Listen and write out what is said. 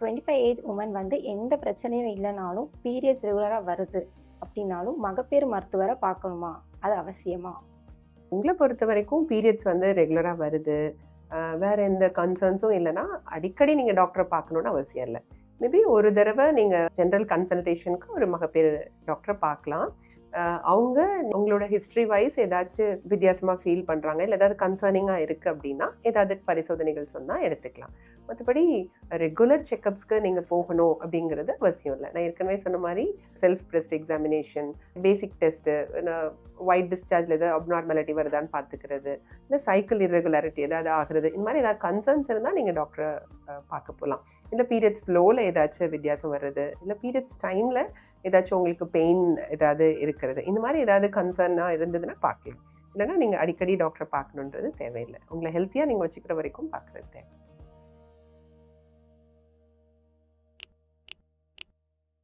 25 age woman வந்து எந்த பிரச்சனையும் இல்லைனாலும் பீரியட்ஸ் ரெகுலராக வருது அப்படின்னாலும் மகப்பேறு மருத்துவரை பார்க்கணுமா? அது அவசியமா? உங்கள பொறுத்தவரைக்கும் பீரியட்ஸ் வந்து ரெகுலரா வருது. வேற எந்த கன்சர்ன்ஸும் இல்லன்னா, அடிக்கடி நீங்க டாக்டர பார்க்கணும்னு அவசியம் இல்ல. மேபி ஒரு தடவ நீங்க ஜெனரல் கன்சல்டேஷனுக்கு ஒரு மகப்பேறு டாக்டர பார்க்கலாம். அ அவங்க உங்களோட ஹிஸ்டரி வைஸ் ஏதாச்சும் வித்தியாசமா ஃபீல் பண்றாங்க, இல்ல ஏதாவது கன்சர்னிங்கா இருக்கு அப்டின்னா, ஏதாவது பரிசோதனைகள் சொன்னா எடுத்துக்கலாம். மத்தபடி ரெகுலர் செக்கப்ஸ்க்கு நீங்க போகணும் அப்டிங்கிறது அவசியம் இல்ல. நான் ஏற்கனவே சொன்ன மாரி செல்ஃப் பிரெஸ்ட் எக்ஸாமினேஷன், பேசிக் டெஸ்ட்டு, ஒயிட் டிஸ்சார்ஜ்ல ஏதாவது அப்நார்மாலிட்டி வருதான்னு பார்த்துக்கிறது, இல்ல சைக்கிள் இர்ரெகுலாரிட்டி ஏதாவது ஆகுறது, இந்த மாரி ஏதாவது கன்சர்ன்ஸ் இருந்தா நீங்க டாக்டர பார்க்க போலாம். இல்ல பீரியட்ஸ் ஃப்ளோல ஏதாச்சும் வித்தியாசம் வருது, இல்ல பீரியட்ஸ் டைம்ல ஏதாச்சும் உங்களுக்கு பெயின் ஏதாவது இருக்கிறது, இந்த மாரி ஏதாவது கன்சர்னா இருந்ததுன்னா பார்க்கலாம். இல்லன்னா நீங்க அடிக்கடி டாக்டர பார்க்கணுன்றது தேவையில்ல. உங்கள ஹெல்த்தியா நீங்க வச்சுக்கிற வரைக்கும் பார்க்குறது தேவை.